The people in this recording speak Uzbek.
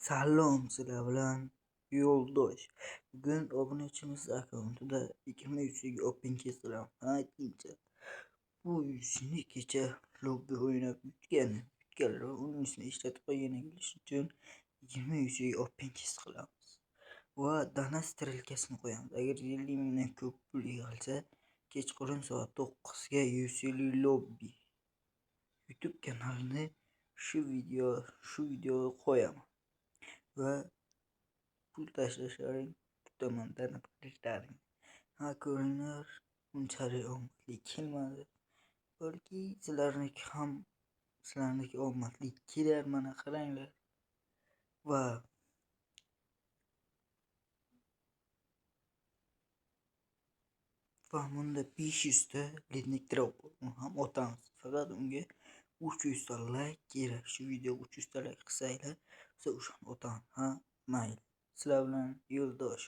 Salom sizlar bilan yo'ldosh. Bugun obunachimiz akkauntida 2300 open kesdiram. Aytingchi. Bu ishni kecha lobby o'ynab yutganlar uning ishini ishlatib qo'ygan uchun 2300 open kes qilamiz. Va dana strelkasini qo'yamiz. Agar 50 mingdan ko'p pul yig'ilsa, kechqurun soat 9 ga UCL lobby YouTube kanalini shu video qo'yaman. Va pul tashlashlaring kutaman, dana qilishlaring. Ko'ringlar, unchalik omadli kelmadi. Balki sizlarniki omadli kelar, mana qaranglar. Va bunda 500 ta lednik drop ham otamiz. Faqat unga 300 ta like kerak. Shu video 300 ta like qilsanglar, biz o'shani otamiz. Mayli. Sizlar bilan yo'ldosh.